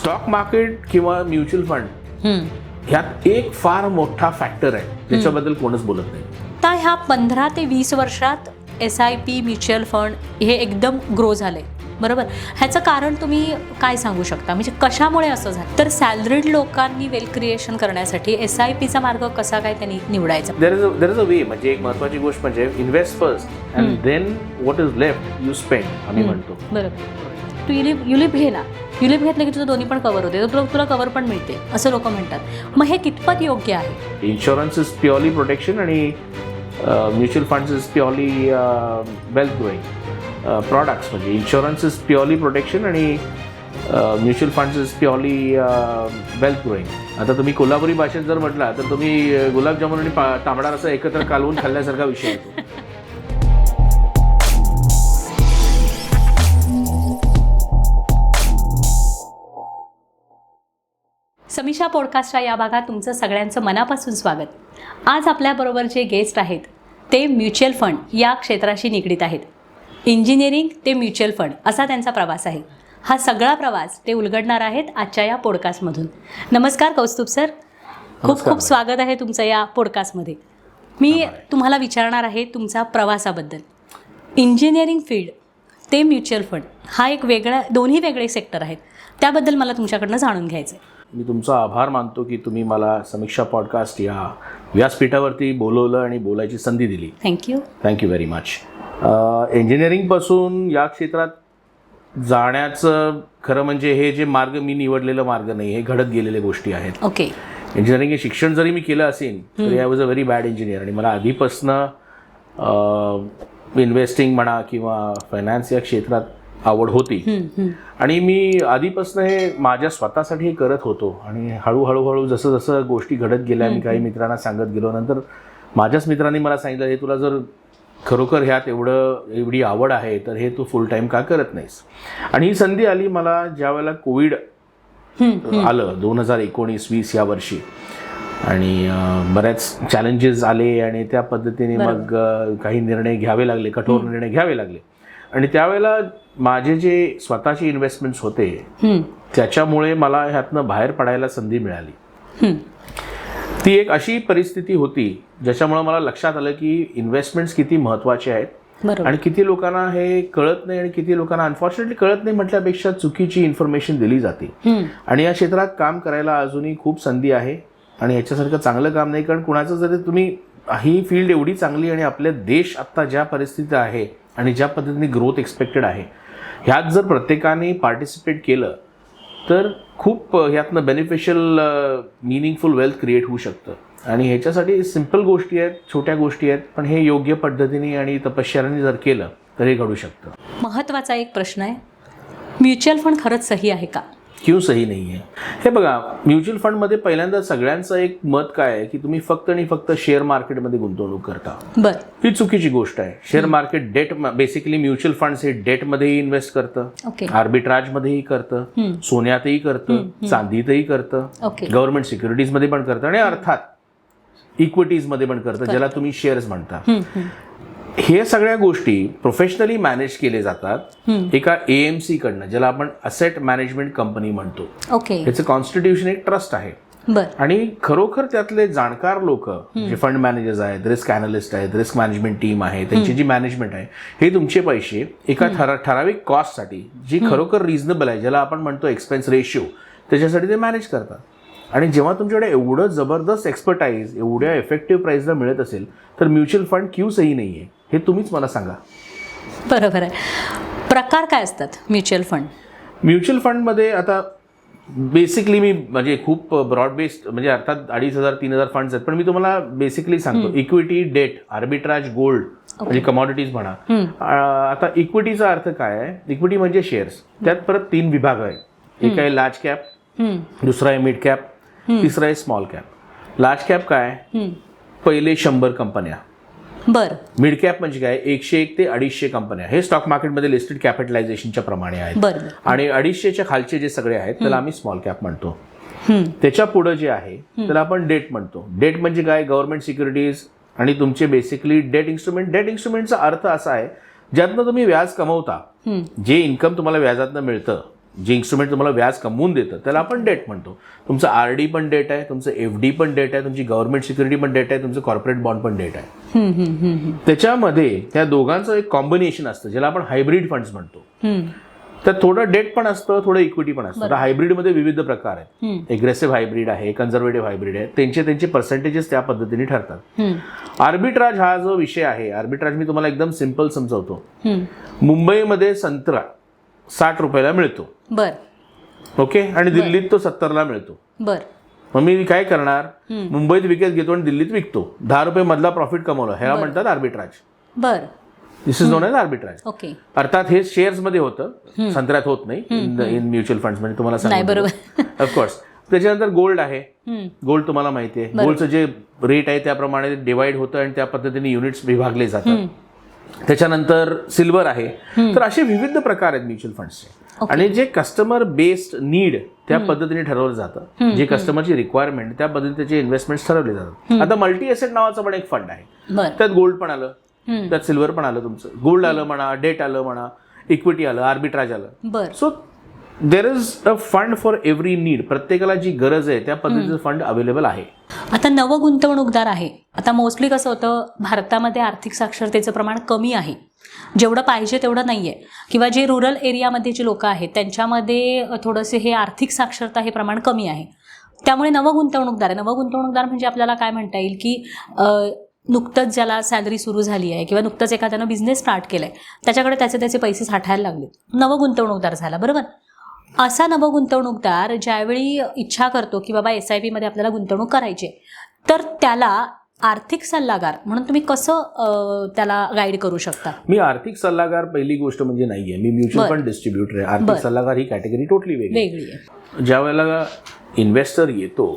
Stock market किंवा mutual fund ह्यात एक फार मोठा फॅक्टर आहे ज्याच्याबद्दल कोणच बोलत नाही. तर ह्या 15 ते 20 वर्षात SIP म्युच्युअल फंड हे एकदम ग्रो झाले, बरोबर. ह्याचं कारण तुम्ही काय सांगू शकता, म्हणजे कशामुळे असं झालं? तर सॅलरीड लोकांनी वेल्थ क्रिएशन करण्यासाठी SIPचा मार्ग कसा काय त्यांनी निवडायचा? There is a way. म्हणजे एक महत्वाची गोष्ट म्हणजे invest first and then what is left you spend आम्ही म्हणतो. बरोबर. तू युलिप घे ना, युलिप घेतलं की तुझं दोन्ही पण कव्हर होते, तुला कव्हर पण मिळते असं लोक म्हणतात. मग हे कितपत योग्य आहे? इन्शुरन्स इज प्युअरली प्रोटेक्शन आणि mutual funds is purely wealth growing products. म्हणजे इन्शुरन्स इज प्युअरली प्रोटेक्शन आणि mutual funds is purely wealth growing. आता तुम्ही कोल्हापुरी भाषेत जर म्हटला तर तुम्ही गुलाबजामुन आणि तांबडा रस्सा एकत्र कालवून खाल्ल्यासारखा विषय येतो. समीक्षा पॉडकास्टच्या या भागात तुमचं सगळ्यांचं मनापासून स्वागत. आज आपल्याबरोबर जे गेस्ट आहेत ते म्युच्युअल फंड या क्षेत्राशी निगडीत आहेत. इंजिनिअरिंग ते म्युच्युअल फंड असा त्यांचा प्रवास आहे. हा सगळा प्रवास ते उलगडणार आहेत आजच्या या पॉडकास्टमधून. नमस्कार कौस्तुभ सर, खूप खूप स्वागत आहे तुमचं या पॉडकास्टमध्ये. मी तुम्हाला विचारणार आहे तुमचा प्रवासाबद्दल. इंजिनिअरिंग फील्ड ते म्युच्युअल फंड हा एक वेगळा, दोन्ही वेगळे सेक्टर आहेत, त्याबद्दल मला तुमच्याकडनं जाणून घ्यायचं आहे. मी तुमचा आभार मानतो की तुम्ही मला समीक्षा पॉडकास्ट या व्यासपीठावरती बोलवलं आणि बोलायची संधी दिली. Thank you very much. इंजिनिअरिंगपासून या क्षेत्रात जाण्याचं खरं म्हणजे हे जे मार्ग मी निवडलेलं मार्ग नाही, हे घडत गेलेल्या गोष्टी आहेत. ओके. इंजिनिअरिंग हे शिक्षण जरी मी केलं असेल तरी I was a very bad engineer आणि मला आधीपासनं इन्व्हेस्टिंग म्हणा किंवा फायनान्स या क्षेत्रात आवड होती आणि मी आधीपासून हे माझ्या स्वतःसाठी करत होतो. आणि हळूहळू जसं जसं गोष्टी घडत गेल्या मी काही मित्रांना सांगत गेलो. नंतर माझ्याच मित्रांनी मला सांगितलं, हे तुला जर खरोखर ह्यात एवढी आवड आहे तर हे तू फुल टाईम का करत नाहीस. आणि ही संधी आली मला ज्या वेळेला कोविड आलं 2019-20 या वर्षी आणि बऱ्याच चॅलेंजेस आले आणि त्या पद्धतीने मग काही निर्णय घ्यावे लागले, कठोर निर्णय घ्यावे लागले. आणि त्यावेळेला माझे जे स्वतःचे इन्व्हेस्टमेंट्स होते त्याच्यामुळे मला ह्यातनं बाहेर पडायला संधी मिळाली. ती एक अशी परिस्थिती होती ज्याच्यामुळे मला लक्षात आलं की इन्व्हेस्टमेंट्स किती महत्त्वाचे आहेत आणि किती लोकांना हे कळत नाही आणि किती लोकांना अनफॉर्च्युनेटली कळत नाही म्हटल्यापेक्षा चुकीची इन्फॉर्मेशन दिली जाते. आणि या क्षेत्रात काम करायला अजूनही खूप संधी आहे आणि याच्यासारखं चांगलं काम नाही. कारण कुणाचं जरी तुम्ही ही फील्ड एवढी चांगली आणि आपल्या देश आत्ता ज्या परिस्थितीत आहे आणि ज्या पद्धतीने ग्रोथ एक्सपेक्टेड आहे ह्यात जर प्रत्येकाने पार्टिसिपेट केलं तर खूप ह्यातनं बेनिफिशियल मिनिंगफुल वेल्थ क्रिएट होऊ शकतं. आणि ह्याच्यासाठी सिम्पल गोष्टी आहेत, छोट्या गोष्टी आहेत, पण हे योग्य पद्धतीने आणि तपश्चर्याने जर केलं तर हे घडू शकतं. महत्त्वाचा एक प्रश्न आहे, म्युच्युअल फंड खरंच सही आहे का? क्यों सही नाही आहे? हे बघा, म्युच्युअल फंडमध्ये पहिल्यांदा सगळ्यांचं एक मत काय आहे की तुम्ही फक्त आणि फक्त शेअर मार्केटमध्ये गुंतवणूक करता. ही चुकीची गोष्ट आहे. Share market debt, basically mutual funds हे डेटमध्येही इन्व्हेस्ट करतं, आर्बिट्राजमध्येही करतं, सोन्यातही करतं, चांदीतही करतं, गव्हर्नमेंट सिक्युरिटीजमध्ये पण करतं आणि अर्थात इक्विटीजमध्ये पण करतं, ज्याला तुम्ही शेअर्स म्हणता. हे सगळ्या गोष्टी प्रोफेशनली मॅनेज केले जातात एका AMC कडनं, ज्याला आपण असेट मॅनेजमेंट कंपनी म्हणतो. याचं कॉन्स्टिट्यूशन एक ट्रस्ट आहे. आणि खरोखर त्यातले जाणकार लोक जे फंड मॅनेजर्स आहेत, रिस्क अॅनालिस्ट आहेत, रिस्क मॅनेजमेंट टीम आहे, त्यांची जी मॅनेजमेंट आहे, हे तुमचे पैसे एका ठराविक कॉस्टसाठी जी खरोखर रिझनेबल आहे, ज्याला आपण म्हणतो एक्सपेन्स रेशिओ, त्याच्यासाठी ते मॅनेज करतात. आणि जेव्हा तुमच्याकडे एवढं जबरदस्त एक्सपर्टाईज एवढ्या इफेक्टिव्ह प्राईसला मिळत असेल तर म्युच्युअल फंड क्यू सही नाही आहे हे तुम्हीच मला सांगा. बरोबर आहे. प्रकार काय असतात म्युच्युअल फंड? म्युच्युअल फंडमध्ये आता बेसिकली मी म्हणजे खूप ब्रॉड बेस्ड, म्हणजे अर्थात 2,500-3,000 फंड्स आहेत, पण मी तुम्हाला बेसिकली सांगतो. इक्विटी, डेट, आर्बिट्राज, गोल्ड म्हणजे कमॉडिटीज म्हणा. आता इक्विटीचा अर्थ काय आहे? इक्विटी म्हणजे शेअर्स. त्यात परत 3 विभाग आहेत. एक आहे लार्ज कॅप, दुसरा आहे मिड कॅप, तिसरा आहे स्मॉल कॅप. लार्ज कॅप काय? पहिले 100 कंपन्या. मिड कॅप म्हणजे काय? 101 ते 250 कंपन्या. हे स्टॉक मार्केटमध्ये लिस्टेड कॅपिटलायझेशनच्या प्रमाणे आहेत. आणि 250च्या खालचे जे सगळे आहेत त्याला आम्ही स्मॉल कॅप म्हणतो. त्याच्या पुढे जे आहे त्याला आपण डेट म्हणतो. डेट म्हणजे काय? गव्हर्नमेंट सिक्युरिटीज आणि तुमचे बेसिकली डेट इन्स्ट्रुमेंट. डेट इन्स्ट्रुमेंटचा अर्थ असा आहे ज्यातनं तुम्ही व्याज कमवता. जे इन्कम तुम्हाला व्याजातनं मिळतं जे इन्स्ट्रुमेंट तुम्हाला व्याज कमवून देतं त्याला आपण डेट म्हणतो. तुमचं RD पण डेट आहे, तुमचं FD पण डेट आहे, तुमची गव्हर्नमेंट सिक्युरिटी पण डेट आहे, तुमचं कॉर्पोरेट बॉन्ड पण डेट आहे. त्याच्यामध्ये त्या दोघांचं एक कॉम्बिनेशन असतं ज्याला आपण हायब्रिड फंड्स म्हणतो. तर थोडं डेट पण असतं, थोडं इक्विटी पण असतं. तर हायब्रिडमध्ये विविध प्रकार आहेत. एग्रेसिव्ह हायब्रिड आहे, कन्झर्वेटिव्ह हायब्रिड आहे, त्यांचे पर्सेंटेजेस त्या पद्धतीने ठरतात. आर्बिट्राज हा जो विषय आहे, आर्बिट्राज मी तुम्हाला एकदम सिम्पल समजावतो. मुंबईमध्ये संत्रा 60 रुपयाला मिळतो, ओके, आणि दिल्लीत तो 70ला मिळतो. मग मी काय करणार, मुंबईत विकत घेतो आणि दिल्लीत विकतो, 10 रुपये मधला प्रॉफिट कमवलं, ह्याला म्हणतात arbitrage. This is known as arbitrage. अर्थात हे शेअर्स मध्ये होतं, संत्र्यात होत नाही इन म्युच्युअल फंड्स मध्ये, तुम्हाला सांगितलं ऑफकोर्स. त्याच्यानंतर गोल्ड आहे. गोल्ड तुम्हाला माहिती आहे, गोल्डचं जे रेट आहे त्याप्रमाणे डिवाइड होतं आणि त्या पद्धतीने युनिट्स विभागले जातात. त्याच्यानंतर सिल्वर आहे. तर असे विविध प्रकार आहेत म्युच्युअल फंड्सचे. आणि जे कस्टमर बेस्ड नीड त्या पद्धतीने ठरवलं जातं, जे कस्टमरची रिक्वायरमेंट त्या पद्धतीने त्याचे इन्व्हेस्टमेंट ठरवले जातात. आता मल्टी एसेट नावाचा पण एक फंड आहे, त्यात गोल्ड पण आलं, त्यात सिल्वर पण आलं, तुमचं गोल्ड आलं म्हणा, डेट आलं म्हणा, इक्विटी आलं, आर्बिट्राज आलं. So there is a fund for every need. प्रत्येकाला जी गरज आहे त्या पद्धतीचं फंड अवेलेबल आहे. आता नवं गुंतवणूकदार आहे. आता मोस्टली कसं होतं, भारतामध्ये आर्थिक साक्षरतेचं प्रमाण कमी आहे, जेवढं पाहिजे तेवढं नाही आहे, किंवा जे रुरल एरियामध्ये जे लोक आहेत त्यांच्यामध्ये थोडंसं हे आर्थिक साक्षरता हे प्रमाण कमी आहे. त्यामुळे नवं गुंतवणूकदार म्हणजे आपल्याला काय म्हणता येईल की नुकतंच ज्याला सॅलरी सुरू झाली आहे किंवा नुकतंच एखाद्यानं बिझनेस स्टार्ट केलाय, त्याच्याकडे त्याचे पैसे साठायला लागले, नवं गुंतवणूकदार झाला, बरोबर. असा नवं गुंतवणूकदार ज्यावेळी इच्छा करतो की बाबा SIP मध्ये आपल्याला गुंतवणूक करायची, तर त्याला आर्थिक सल्लागार म्हणून तुम्ही कसं त्याला गाईड करू शकता? मी आर्थिक सल्लागार पहिली गोष्ट म्हणजे नाहीये, मी म्युच्युअल फंड डिस्ट्रीब्युटर आहे. आर्थिक सल्लागार ही कॅटेगरी टोटली वेगळी आहे. ज्या वेळेला इन्व्हेस्टर येतो,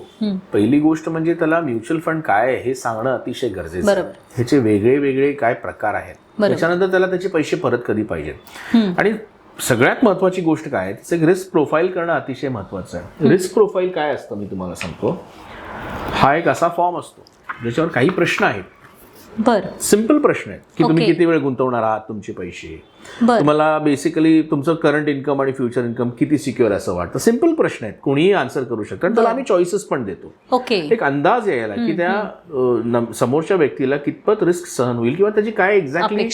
पहिली गोष्ट म्हणजे त्याला म्युच्युअल फंड काय आहे हे सांगणं अतिशय गरजेचं आहे. ह्याचे वेगळे वेगळे काय प्रकार आहेत, त्याच्यानंतर त्याला त्याचे पैसे परत कधी पाहिजेत, आणि सगळ्यात महत्वाची गोष्ट काय आहे, त्याचं रिस्क प्रोफाईल करणं अतिशय महत्वाचं आहे. रिस्क प्रोफाईल काय असतं मी तुम्हाला सांगतो. हा एक असा फॉर्म असतो ज्याच्यावर काही प्रश्न आहेत, सिंपल प्रश्न आहेत की तुम्ही किती वेळ गुंतवणार आहात तुमचे पैसे, तुम्हाला बेसिकली तुमचं करंट इन्कम आणि फ्युचर इन्कम किती सिक्युअर असं वाटतं. सिंपल प्रश्न आहेत, कोणीही आन्सर करू शकतं. आणि त्याला आम्ही चॉईसेस पण देतो, एक अंदाज यायला की त्या समोरच्या व्यक्तीला कितपत रिस्क सहन होईल किंवा त्याची काय एक्झॅक्टली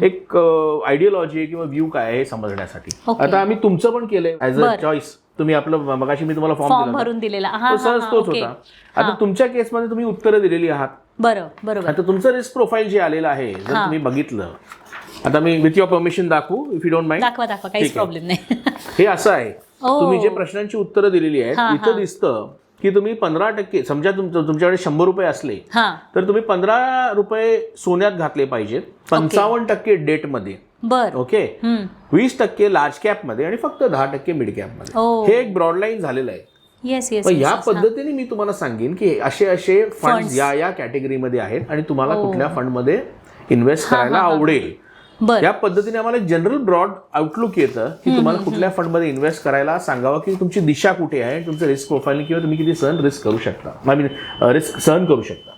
एक आयडियोलॉजी आहे किंवा व्ह्यू काय आहे हे समजण्यासाठी. आता आम्ही तुमचं पण केलंय ऍज अ चॉईस. तुम्ही आपलं मगाशी मी तुम्हाला फॉर्म भरून दिलेला सहज तोच होता. आता तुमच्या केसमध्ये तुम्ही उत्तरं दिलेली आहात, बरोबर. आता तुमचं रिस्क प्रोफाईल जे आलेलं आहे जर तुम्ही बघितलं, आता मी विथ युअर परमिशन दाखवू, इफ यू डोंट माइंड. दाखवा, काहीच प्रॉब्लेम नाही. हे असं आहे, तुम्ही जे प्रश्नांची उत्तरं दिलेली आहेत इथं दिसतं की तुम्ही 15%, समजा तुमच्याकडे 100 रुपये असले तर तुम्ही 15 रुपये सोन्यात घातले पाहिजेत, 55% डेट मध्ये, ओके, 20% लार्ज कॅप मध्ये आणि फक्त 10% मिड कॅप मध्ये. हे एक ब्रॉड लाईन झालेलं आहे. या पद्धतीने मी तुम्हाला सांगेन की असे फंड या कॅटेगरीमध्ये आहेत आणि तुम्हाला कुठल्या फंडमध्ये इन्व्हेस्ट करायला आवडेल. या पद्धतीने आम्हाला जनरल ब्रॉड आउटलुक येतं की तुम्हाला कुठल्या फंडमध्ये इन्व्हेस्ट करायला सांगावं, की तुमची दिशा कुठे आहे, तुमचं रिस्क प्रोफाईल किंवा तुम्ही किती रिस्क करू शकता, रिस्क सहन करू शकता.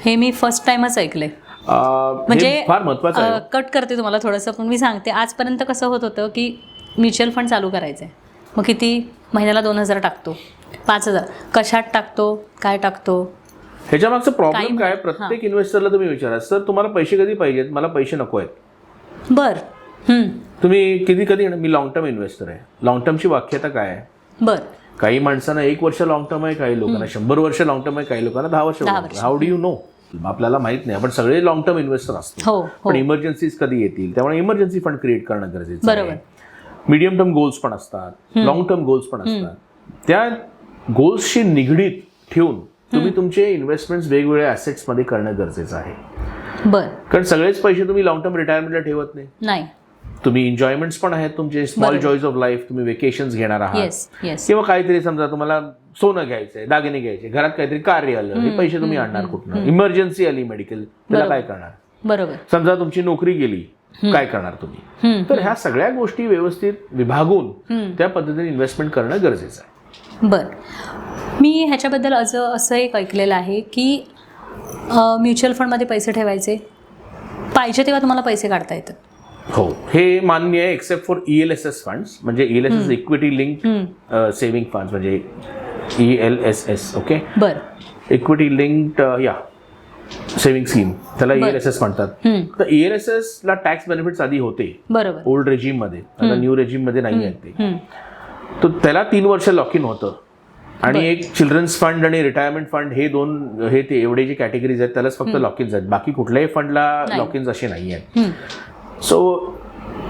हे मी फर्स्ट टाइमच ऐकलंय. म्हणजे फार महत्वाचं आहे. कट करते तुम्हाला थोडंसं, पण मी सांगते आजपर्यंत कसं होत होतं की म्युच्युअल फंड चालू करायचंय, मग किती महिन्याला 2,000 टाकतो, 5,000 कशात टाकतो, काय टाकतो, ह्याच्या मागचं प्रॉब्लेम काय. प्रत्येक इन्व्हेस्टरला तुम्ही विचारा, सर तुम्हाला पैसे कधी पाहिजेत, मला पैसे नको आहेत. तुम्ही कधी मी लॉंग टर्म इन्व्हेस्टर आहे. लॉंग टर्मची व्याख्याता काय आहे. काही माणसांना 1 वर्ष लॉंग टर्म आहे, काही लोकांना 100 वर्ष लॉंग टर्म आहे, काही लोकांना 10 वर्ष. हाऊ डू यू नो, आपल्याला माहित नाही. आपण सगळे लॉंग टर्म इन्व्हेस्टर असतो, पण इमर्जन्सीज कधी येतील, त्यामुळे इमर्जन्सी फंड क्रिएट करणं गरजेचं आहे. मीडियम टर्म गोल्स पण असतात, लॉंग टर्म गोल्स पण असतात. त्या गोल्सशी निगडीत ठेवून तुम्ही तुमचे इन्व्हेस्टमेंट्स वेगवेगळ्या ऍसेट्स मध्ये करणं गरजेचं आहे. कारण सगळेच पैसे तुम्ही लॉंग टर्म रिटायरमेंटला ठेवत नाही. तुम्ही एन्जॉयमेंट्स पण आहेत तुमचे, स्मॉल जॉयज ऑफ लाईफ, तुम्ही वेकेशन्स घेणार आहात किंवा काहीतरी, समजा तुम्हाला सोनं घ्यायचंय, दागिने घ्यायचे, घरात काहीतरी कार्य आलं, हे पैसे तुम्ही आणणार कुठनं, इमर्जन्सी आली मेडिकल, त्याला काय करणार, समजा तुमची नोकरी गेली, काय करणार तुम्ही. तर ह्या सगळ्या गोष्टी व्यवस्थित विभागून त्या पद्धतीने इन्व्हेस्टमेंट करणं गरजेचं आहे. मी ह्याच्याबद्दल असं एक ऐकलेलं आहे की म्युच्युअल फंडमध्ये पैसे ठेवायचे, पाहिजे तेव्हा तुम्हाला पैसे काढता येतात. हो, हे मान्य आहे एक्सेप्ट फॉर ELSS फंड्स, म्हणजे ELSS equity link saving funds, म्हणजे ELSS. ओके, बरं, इक्विटी लिंक्ड सेव्हिंग स्कीम, त्याला बरं. ELSS म्हणतात. तर ELSS ला टॅक्स बेनिफिट्स आधी होते बरोबर. ओल्ड रेजिम मध्ये, आता न्यू रेजिम मध्ये नाही आहेत ते. तर त्याला 3 वर्ष लॉक इन होतं. आणि एक चिल्ड्रन्स फंड आणि रिटायरमेंट फंड हे दोन, हे ते एवढे जे कॅटेगरीज आहेत त्यालाच फक्त लॉक इन्स आहेत, बाकी कुठल्याही फंडला लॉक इन्स असे नाही आहेत. So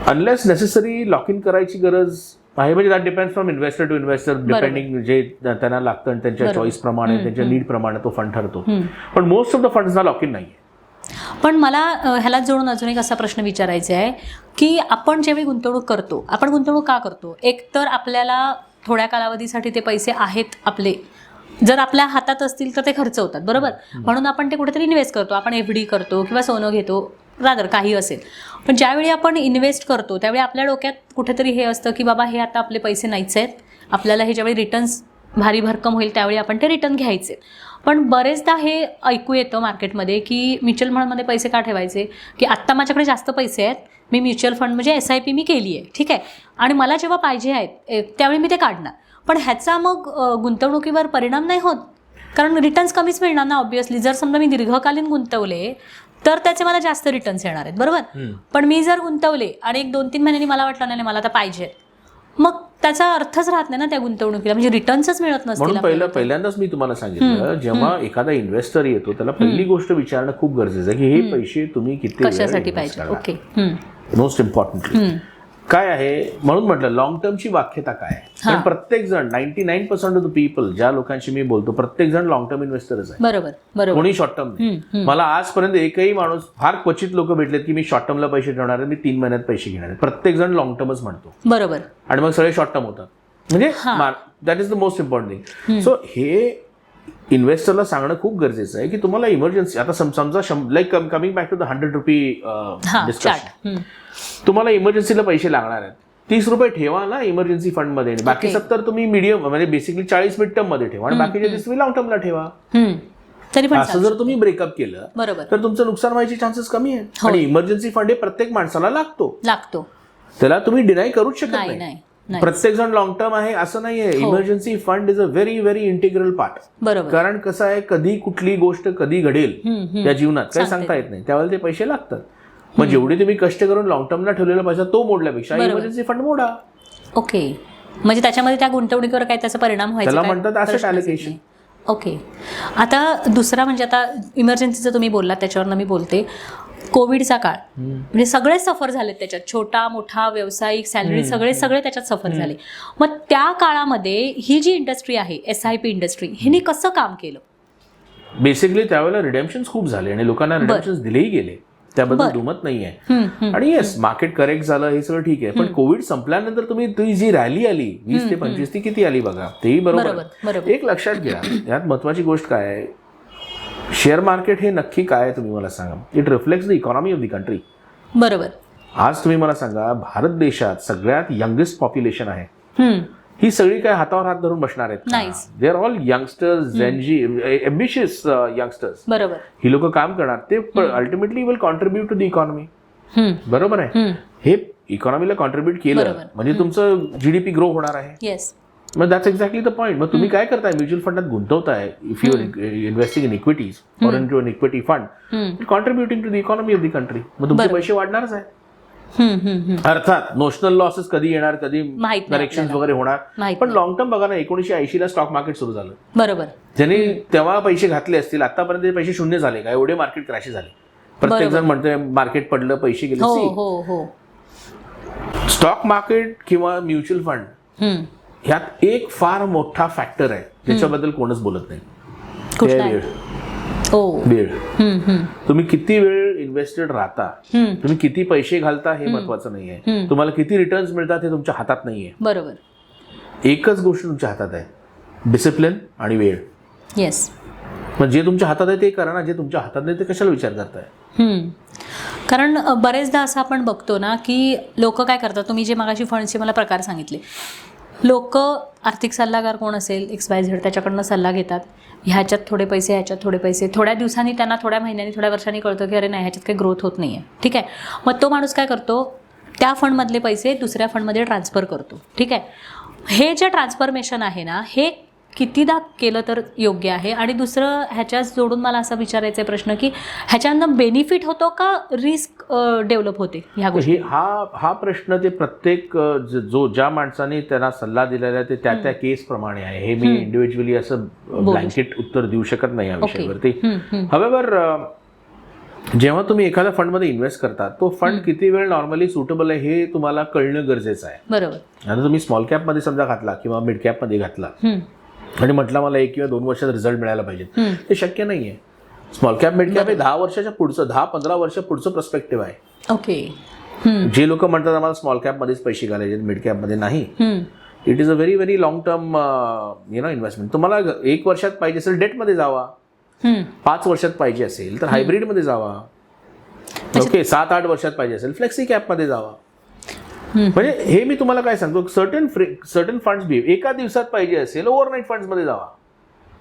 unless necessary lock in करायची गरज आहे, म्हणजे that depends from investor to investor, depending जे त्यांना लागतं आणि त्यांच्या चॉईस प्रमाणे, त्यांच्या नीड प्रमाणे तो फंड ठरतो. पण मोस्ट ऑफ द फंड्सना लॉक इन नाही आहे. पण मला ह्याला जोडून अजून एक असा प्रश्न विचारायचा आहे की आपण जेव्हा गुंतवणूक करतो, आपण गुंतवणूक का करतो? एक तर आपल्याला थोड्या कालावधीसाठी ते पैसे आहेत आपले, जर आपल्या हातात असतील तर ते खर्च होतात, बरोबर. म्हणून आपण ते कुठेतरी इन्व्हेस्ट करतो, आपण FD करतो किंवा सोनं घेतो, रादर काही असेल. पण ज्यावेळी आपण इन्व्हेस्ट करतो त्यावेळी आपल्या डोक्यात कुठेतरी हे असतं की बाबा हे आता आपले पैसे नाहीच आहेत, आपल्याला हे ज्यावेळी रिटर्न्स भारी भरकम होईल त्यावेळी आपण ते रिटर्न घ्यायचे. पण बरेचदा हे ऐकू येतं मार्केटमध्ये की म्युच्युअल फंडमध्ये पैसे का ठेवायचे, की आत्ता माझ्याकडे जास्त पैसे आहेत, मी म्युच्युअल फंड म्हणजे SIP मी केली आहे, ठीक आहे, आणि मला जेव्हा पाहिजे आहेत त्यावेळी मी ते काढणार. पण ह्याचा मग गुंतवणुकीवर परिणाम नाही होत, कारण रिटर्न्स कमीच मिळणार ना ऑब्व्हियसली. जर समजा मी दीर्घकालीन गुंतवले तर त्याचे मला जास्त रिटर्न्स येणार आहेत, बरोबर. पण मी जर गुंतवले आणि 1-2-3 महिन्यांनी मला वाटलं नाही मला आता पाहिजे, मग त्याचा अर्थच राहत नाही ना त्या गुंतवणुकीला, म्हणजे रिटर्न्सच मिळत नसतील. म्हणून पहिल्यांदाच मी तुम्हाला सांगितलं, जेव्हा एखादा इन्व्हेस्टर येतो त्याला पहिली गोष्ट विचारणं खूप गरजेचं आहे की हे पैसे तुम्ही किती कशासाठी पाहिजे. ओके, मोस्ट इम्पॉर्टंटली काय आहे, म्हणून म्हटलं लॉंग टर्मची व्याख्यता काय आहे. कारण प्रत्येक जण 99% ऑफ द पीपल, ज्या लोकांशी मी बोलतो, प्रत्येक जण लॉंग टर्म इन्व्हेस्टरच आहे, बरोबर बरोबर, कोणी शॉर्ट टर्म नाही. मला आजपर्यंत एकही माणूस, फार क्वचित लोक भेटलेत की मी शॉर्ट टर्मला पैसे ठेवणार आहे, मी 3 महिन्यात पैसे घेणार आहे. प्रत्येक जण लॉंग टर्मच म्हणतो, बरोबर. आणि मग सगळे शॉर्ट टर्म होतात. म्हणजे that is the most important thing. So हे इन्व्हेस्टरला सांगणं खूप गरजेचं आहे की तुम्हाला इमर्जन्सी, आता समजा like coming back to the 100 rupee discussion, तुम्हाला इमर्जन्सीला पैसे लागणार आहेत, 30 रुपये ठेवा ना इमर्जन्सी फंडमध्ये, बाकी 70 तुम्ही मीडियम म्हणजे बेसिकली 40 मिड टर्म मध्ये ठेवा आणि बाकीचे 30 तुम्ही लॉंग टर्मला ठेवा. तरी पण असं जर तुम्ही ब्रेकअप केलं बरोबर तर तुमचं नुकसान व्हायचे चान्सेस कमी आहेत. आणि इमर्जन्सी फंड हे प्रत्येक माणसाला लागतो, त्याला तुम्ही डिनाय करूच शकत नाही. प्रत्येक जण लॉंग टर्म आहे असं नाहीये. Emergency fund is a very very integral part. बरोबर. कारण कसं आहे, कधी कुठली गोष्ट कधी घडेल त्या जीवनात काही सांगता येत नाही, त्यावेळेला ते पैसे लागतात. मग जेवढे तुम्ही कष्ट करून लॉंग टर्मला ठेवलेला पैसा तो मोडल्यापेक्षा इमर्जन्सी फंड मोडा. ओके, म्हणजे त्याच्यामध्ये त्या गुंतवणुकीवर काही त्याचा परिणाम व्हायचा, त्याला म्हणतात ॲसेट अलोकेशन. ओके. आता दुसरा म्हणजे आता इमर्जन्सीचं तुम्ही बोललात त्याच्यावरनं मी बोलते. कोविडचा काळ म्हणजे सगळे सफर झाले त्याच्यात, छोटा मोठा व्यावसायिक सॅलरी सगळे त्याच्यात सफर झाले. मग त्या काळामध्ये ही जी इंडस्ट्री आहे SIP इंडस्ट्री, हिने कसं काम केलं? बेसिकली त्यावेळेला रिडेम्पशन्स खूप झाले आणि लोकांना रिडेम्पशन्स दिलेही गेले, त्याबद्दल दुमत नाहीये. आणि येस, मार्केट करेक्ट झालं हे सगळं ठीक आहे, पण कोविड संपल्यानंतर तुम्ही जी रॅली आली 20 ते 25 ती किती आली बघा, तेही बरोबर. एक लक्षात घ्या, यात महत्वाची गोष्ट काय आहे, शेअर मार्केट हे नक्की काय आहे तुम्ही मला सांगा. It reflects the economy of the country. बरोबर. आज तुम्ही मला सांगा, भारत देशात सगळ्यात यंगेस्ट पॉप्युलेशन आहे, ही सगळी काय हातावर हात धरून बसणार आहेत? They are all youngsters, ambitious youngsters. बरोबर. ही लोक काम करणार, ते ultimately will contribute to the economy. बरोबर आहे. हे इकॉनॉमीला कॉन्ट्रीब्युट केलं म्हणजे तुमचं GDP ग्रो होणार आहे. येस. मग दॅट्स एक्झॅक्टली द पॉईंट. मग तुम्ही काय करताय, म्युच्युअल फंडात गुंतवताय, if you investing in equities or into an equity fund, contributing to the economy of the country. मग तुमचे पैसे वाढणारच आहे. अर्थात नोशनल लॉसेस कधी येणार, कधी करेक्शन वगैरे होणार, पण लॉंग टर्म बघा ना, 1980 ला स्टॉक मार्केट सुरू झालं. बरोबर. ज्यांनी तेव्हा पैसे घातले असतील, आतापर्यंत पैसे शून्य झाले का? एवढे मार्केट क्रॅश झाले. प्रत्येक जण म्हणतोय मार्केट पडलं, पैसे गेले. स्टॉक मार्केट किंवा म्युच्युअल फंड ह्यात एक फार मोठा फॅक्टर आहे ज्याच्याबद्दल कोणच बोलत नाही. वेळ. तुम्ही किती वेळ इन्व्हेस्टेड राहता, तुम्ही किती पैसे घालता हे महत्वाचं नाहीये, तुम्हाला किती रिटर्न्स मिळतात हे तुमच्या हातात नाहीये. बरोबर. एकच गोष्ट तुमच्या हातात आहे, डिसिप्लिन आणि वेळ. येस. मग जे तुमच्या हातात आहे ते करा ना, जे तुमच्या हातात नाही ते कशाला विचार करताय? कारण बरेचदा असं आपण बघतो ना की लोक काय करतात, तुम्ही जे मगाशी फंडचे मला प्रकार सांगितले, लोक आर्थिक सल्लागार कोण असेल XYZ त्याच्याकडनं सल्ला घेतात, ह्याच्यात थोडे पैसे ह्याच्यात थोडे पैसे, थोड्या दिवसांनी त्यांना थोड्या महिन्यांनी थोड्या वर्षांनी कळतं की अरे नाही ह्याच्यात काही ग्रोथ होत नाही आहे, ठीक आहे. मग तो माणूस काय करतो, त्या फंडमधले पैसे दुसऱ्या फंडमध्ये ट्रान्सफर करतो. ठीक आहे. हे जे ट्रान्सफॉर्मेशन आहे ना, हे कितीदा केलं तर योग्य आहे? आणि दुसरं ह्याच्यात जोडून मला असा विचारायचा आहे प्रश्न की ह्याच्यानं बेनिफिट होतो का रिस्क डेव्हलप होते ह्या गोष्टी? हा प्रश्न ते प्रत्येक ज्या माणसाने त्यांना सल्ला दिलेला आहे ते त्या केस प्रमाणे आहे. हे मी इंडिव्हिज्युअली असं ब्लँकेट उत्तर देऊ शकत नाही या विषयावरती. हवेवर जेव्हा तुम्ही एखाद्या फंडमध्ये इन्व्हेस्ट करता तो फंड किती वेळ नॉर्मली सुटेबल आहे हे तुम्हाला कळणं गरजेचं आहे. बरोबर. आता तुम्ही स्मॉल कॅपमध्ये समजा घातला किंवा मिड कॅपमध्ये घातला आणि म्हटलं मला 1 किंवा 2 वर्षात रिझल्ट मिळायला पाहिजे, ते शक्य नाहीये. स्मॉल कॅप मिड कॅप हे 10 वर्षाच्या पुढचं 10-15 वर्ष पुढचं पर्स्पेक्टिव्ह आहे. ओके. जे लोक म्हणतात आम्हाला स्मॉल कॅपमध्येच पैसे घालायचे मिड कॅपमध्ये नाही, it is a very very long term investment. तुम्हाला 1 वर्षात पाहिजे असेल डेटमध्ये जावा, 5 वर्षात पाहिजे असेल तर हायब्रिडमध्ये जावा, ओके 7-8 वर्षात पाहिजे असेल फ्लेक्सी कॅपमध्ये जावा. म्हणजे हे मी तुम्हाला काय सांगतो, सर्टन फंड्स बी एका दिवसात पाहिजे असेल ओव्हरनाईट फंड्स मध्ये जावा,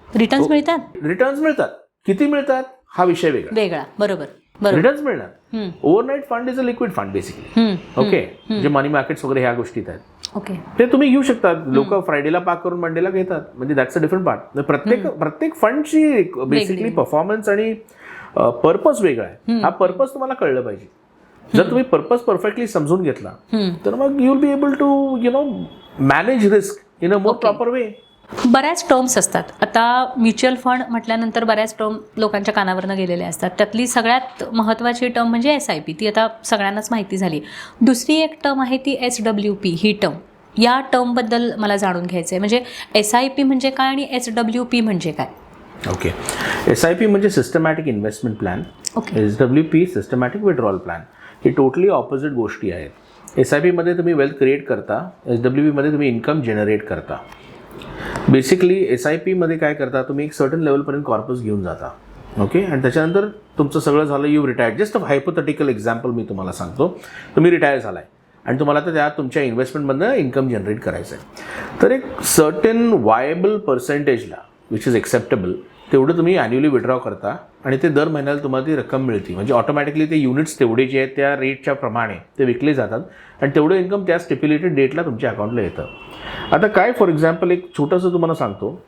रिटर्न्स मिळतात. रिटर्न्स मिळतात. किती मिळतात हा विषय वेगळा. बरोबर. रिटर्न्स मिळणार. Overnight fund is a liquid fund basically. Okay. जे मनी मार्केट्स वगैरे ह्या गोष्टीत आहेत, ओके, ते तुम्ही घेऊ शकता. लोक फ्रायडेला पाक करून मंडेला घेतात, म्हणजे दॅट्स अ डिफरंट पार्ट. प्रत्येक फंडची बेसिकली परफॉर्मन्स आणि पर्पज वेगळा आहे. हा पर्पज तुम्हाला कळलं पाहिजे. जर तुम्ही पर्पज परफेक्टली समजून घेतला तर मग you will be able to manage risk in a more proper way. बऱ्याच टर्म्स असतात. आता म्युच्युअल फंड म्हटल्यानंतर बऱ्याच टर्म लोकांच्या कानावरनं गेलेल्या असतात. त्यातली सगळ्यात महत्त्वाची टर्म म्हणजे SIP. ती आता सगळ्यांनाच माहिती झाली. दुसरी एक टर्म आहे ती SWP. ही टर्म, या टर्मबद्दल मला जाणून घ्यायचं आहे. म्हणजे SIP म्हणजे काय आणि SWP म्हणजे काय? ओके. SIP म्हणजे systematic investment plan. SWP systematic withdrawal plan. हे टोटली ऑपोजिट गोष्टी आहेत. SIP मध्ये तुम्ही वेल्थ क्रिएट करता, SWP मध्ये तुम्ही इन्कम जनरेट करता. बेसिकली SIP मध्ये काय करता, तुम्ही एक सर्टन लेवलपर्यंत कॉर्पस घेऊन जाता, ओके, आणि त्याच्यानंतर तुमचं सगळं झालं, you retired. Just a hypothetical example मी तुम्हाला सांगतो. तुम्ही रिटायर झालाय आणि तुम्हाला तर त्यात तुमच्या इन्व्हेस्टमेंटमधनं इन्कम जनरेट करायचं आहे. तर एक सर्टन वायबल पर्सेंटेजला विच इज एक्सेप्टेबल तेवढं तुम्ही ॲन्युअली विड्रॉ करता आणि ते दर महिन्याला तुम्हाला ती रक्कम मिळते. म्हणजे ऑटोमॅटिकली ते युनिट्स तेवढे जे आहेत त्या रेटच्या प्रमाणे ते विकले जातात आणि तेवढं इन्कम त्या स्टिप्युलेटेड डेटला तुमच्या अकाउंटला येतं. आता काय, फॉर एक्झाम्पल एक छोटंसं तुम्हाला सांगतो.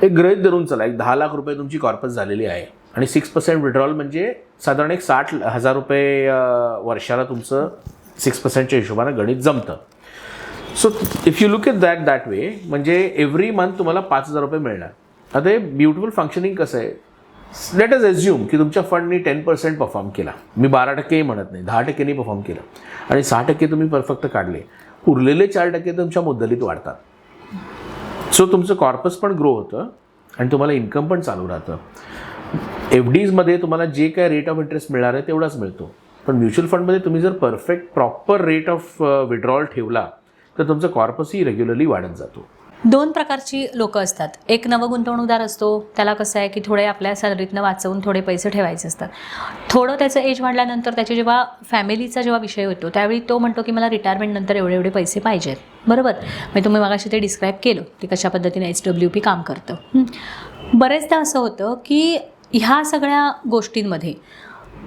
एक गृहीत धरून चला, एक 10 लाख रुपये तुमची कॉर्पस झालेली आहे आणि 6% विड्रॉल म्हणजे साधारण एक 60,000 रुपये वर्षाला तुमचं 6%च्या हिशोबानं गणित जमतं. So if you look eight that way, म्हणजे एव्हरी मंथ तुम्हाला 5,000 रुपये मिळणार. आता हे ब्युटिफुल फंक्शनिंग कसं आहे, लेट अस एज्युम की तुमच्या फंडनी 10% परफॉर्म केला. मी 12% म्हणत नाही, 10%नी परफॉर्म केलं आणि 6% तुम्ही परफेक्ट काढले. उरलेले 4% तुमच्या मुद्दलीत वाढतात. सो तुमचं कॉर्पस पण ग्रो होतं आणि तुम्हाला इन्कम पण चालू राहतं. FDजमध्ये तुम्हाला जे काय रेट ऑफ इंटरेस्ट मिळणार आहे तेवढाच मिळतो, पण म्युच्युअल फंडमध्ये तुम्ही जर perfect proper rate of withdrawal ठेवला तर तुमचं कॉर्पसही रेग्युलरली वाढत जातो. 2 प्रकारची लोक असतात. एक नवगुंतवणूकदार असतो, त्याला कसं आहे की थोडे आपल्या सॅलरीतनं वाचवून थोडे पैसे ठेवायचे असतात. थोडं त्याचं एज वाढल्यानंतर त्याची जेव्हा फॅमिलीचा जेव्हा विषय होतो त्यावेळी तो म्हणतो की मला रिटायरमेंट नंतर एवढे पैसे पाहिजेत. बरोबर. म्हणजे तुम्ही मगाशी ते डिस्क्राईब केलं की कशा पद्धतीने SWP काम करतं. बरेचदा असं होतं की ह्या सगळ्या गोष्टींमध्ये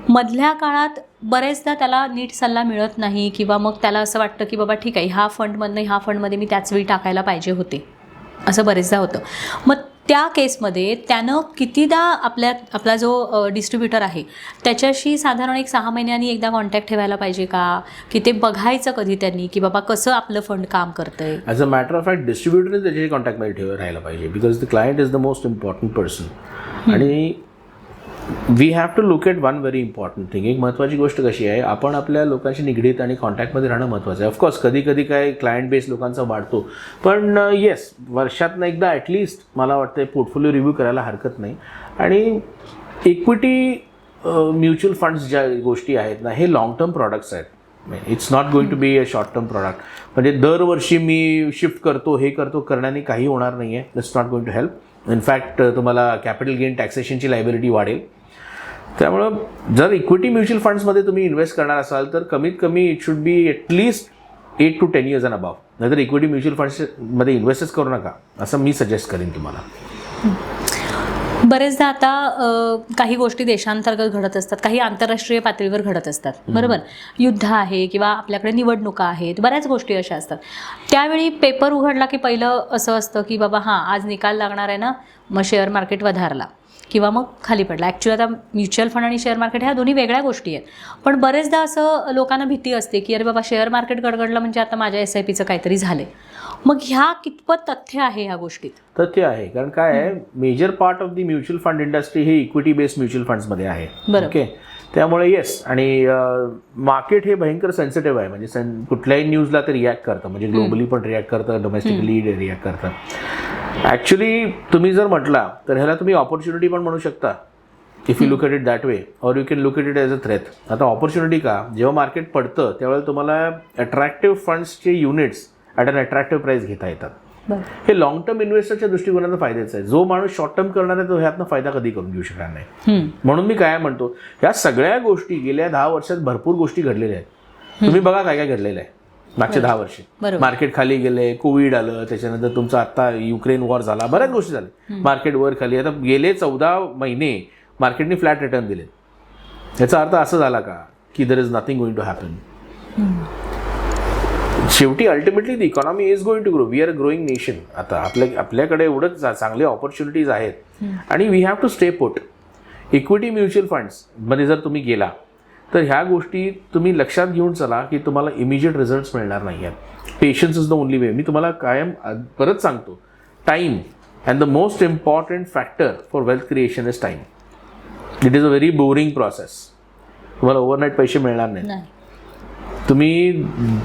मधल्या काळात बरेचदा त्याला नीट सल्ला मिळत नाही किंवा मग त्याला असं वाटतं की बाबा ठीक आहे, ह्या फंडमध्ये मी त्याच वेळी टाकायला पाहिजे होते, असं बरेचदा होतं. मग त्या केसमध्ये त्यानं कितीदा आपला जो डिस्ट्रीब्युटर आहे त्याच्याशी साधारण एक 6 महिन्यांनी एकदा कॉन्टॅक्ट ठेवायला पाहिजे का, की ते बघायचं कधी त्यांनी की बाबा कसं आपलं फंड काम करतंय? As a matter of fact डिस्ट्रीब्युटरने त्याच्या कॉन्टॅक्टमध्ये राहायला पाहिजे, because the client is the most important person. आणि we have to look at one very important thing. एक महत्त्वाची गोष्ट कशी आहे, आपण आपल्या लोकांशी निगडीत आणि कॉन्टॅक्टमध्ये राहणं महत्त्वाचं आहे. ऑफकोर्स कधी कधी काय क्लायंट बेस लोकांचा वाढतो, पण येस, वर्षातनं एकदा ॲटलिस्ट मला वाटतं पोर्टफोलिओ रिव्ह्यू करायला हरकत नाही. आणि इक्विटी म्युच्युअल फंड्स ज्या गोष्टी आहेत ना, हे लॉंग टर्म प्रॉडक्ट्स आहेत. It's not going to be a short term product. म्हणजे दरवर्षी मी शिफ्ट करतो, हे करतो, करण्याने काही होणार नाही आहे. It's not going to help. In fact तुम्हाला कॅपिटल गेन टॅक्सेशनची लायबिलिटी वाढेल. त्यामुळं जर इक्विटी म्युच्युअल फंड्समध्ये तुम्ही इन्व्हेस्ट करणार असाल तर कमीत कमी it should be at least 8 to 10 years and above. नाहीतर इक्विटी म्युच्युअल फंड्समध्ये इन्व्हेस्टच करू नका, असं मी सजेस्ट करेन तुम्हाला. बरेचदा आता काही गोष्टी देशांतर्गत घडत असतात, काही आंतरराष्ट्रीय पातळीवर घडत असतात, बरोबर. युद्ध आहे किंवा आपल्याकडे निवडणुका आहेत, बऱ्याच गोष्टी अशा असतात. त्यावेळी पेपर उघडला की पहिलं असं असतं की बाबा हां आज निकाल लागणार आहे ना, मग शेअर मार्केट वधारला किंवा मग खाली पडला. ॲक्च्युली आता म्युच्युअल फंड आणि शेअर मार्केट ह्या दोन्ही वेगळ्या गोष्टी आहेत. पण बरेचदा असं लोकांना भीती असते की अरे बाबा शेअर मार्केट गडगडलं म्हणजे आता माझ्या SIPचं काहीतरी झालं. मग ह्या कितपत तथ्य आहे ह्या गोष्टीत? तथ्य आहे, कारण काय आहे, major part of the mutual fund industry हे इक्विटी बेस्ड म्युच्युअल फंड्समध्ये आहे. ओके, त्यामुळे येस. आणि मार्केट हे भयंकर सेन्सिटिव्ह आहे, म्हणजे कुठल्याही न्यूजला ते रिॲक्ट करतं, म्हणजे ग्लोबली पण रिॲक्ट करतं, डोमेस्टिकली रिॲक्ट करतं. ॲक्च्युली तुम्ही जर म्हटला तर ह्याला तुम्ही ऑपॉर्च्युनिटी पण म्हणू शकता, if you look at it that way, or you can look at it as a threat. आता ऑपॉर्च्युनिटी का, जेव्हा मार्केट पडतं त्यावेळेला तुम्हाला अट्रॅक्टिव्ह फंड्सचे units at an attractive price घेता येतात. हे लॉंग टर्म इन्व्हेस्टरच्या दृष्टिकोनातून फायद्याचं आहे. जो माणूस शॉर्ट टर्म करणार आहे तो ह्यातनं फायदा कधी करून घेऊ शकणार नाही. म्हणून मी काय म्हणतो, ह्या सगळ्या गोष्टी गेल्या 10 वर्षात भरपूर गोष्टी घडलेल्या आहेत. तुम्ही बघा काय काय घडलेलं आहे मागच्या 10 वर्षे. मार्केट खाली गेले, कोविड आलं, त्याच्यानंतर तुमचं आता युक्रेन वॉर झाला, बऱ्याच गोष्टी झाल्या. मार्केट वर खाली. आता गेले 14 महिने मार्केटने फ्लॅट रिटर्न दिले. याचा अर्थ असं झाला का की there is nothing going to happen? शेवटी ultimately the economy is going to grow. We are a growing nation. आता आपल्याकडे एवढंच चांगले ऑपॉर्च्युनिटीज आहेत आणि we have to stay put. Equity mutual funds मध्ये जर तुम्ही गेला तर ह्या गोष्टी तुम्ही लक्षात घेऊन चला की तुम्हाला इमिजिएट रिझल्ट्स मिळणार नाही आहेत. Patience is the only way. मी तुम्हाला कायम परत सांगतो, time and the most important factor for wealth creation is time. It is a very boring process. तुम्हाला ओव्हरनाईट पैसे मिळणार नाही. तुम्ही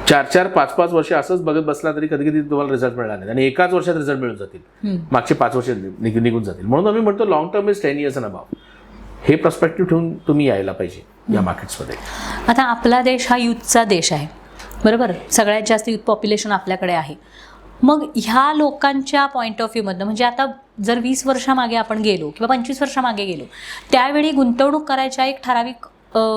4-4, 5-5 वर्ष असंच बघत बसला तरी कधी कधी तुम्हाला रिझल्ट मिळणार नाही आणि एकाच वर्षात रिझल्ट मिळून जातील, मागचे 5 वर्ष निघून जातील. म्हणून आम्ही म्हणतो long term is 10 years and above. हे पर्स्पेक्टिव्ह ठेवून तुम्ही यायला पाहिजे या मार्केट्समध्ये. आता आपला देश हा युथचा देश आहे, बरोबर. सगळ्यात जास्त युथ पॉप्युलेशन आपल्याकडे आहे. मग ह्या लोकांच्या पॉईंट ऑफ व्ह्यूमधनं, म्हणजे आता जर 20 वर्षामागे आपण गेलो किंवा 25 वर्षामागे गेलो, त्यावेळी गुंतवणूक करायच्या एक ठराविक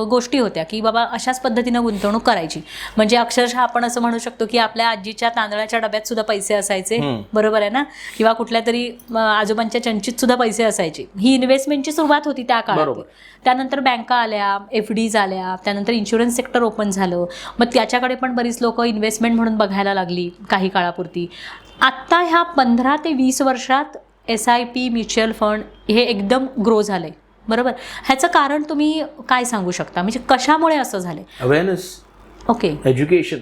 गोष्टी होत्या की बाबा अशाच पद्धतीनं गुंतवणूक करायची. म्हणजे अक्षरशः आपण असं म्हणू शकतो की आपल्या आजीच्या तांदळाच्या डब्यात सुद्धा पैसे असायचे, बरोबर आहे ना, किंवा कुठल्या तरी आजोबांच्या चंचीत सुद्धा पैसे असायचे. ही इन्व्हेस्टमेंटची सुरुवात होती त्या काळात. त्यानंतर बँका आल्या, FDs आल्या, त्यानंतर इन्शुरन्स सेक्टर ओपन झालं. मग त्याच्याकडे पण बरीच लोक इन्व्हेस्टमेंट म्हणून बघायला लागली काही काळापुरती. आत्ता ह्या 15 ते 20 वर्षात SIP म्युच्युअल फंड हे एकदम ग्रो झाले, बरोबर. ह्याचं कारण तुम्ही काय सांगू शकता, म्हणजे कशामुळे असं झालंय? Awareness, okay, education.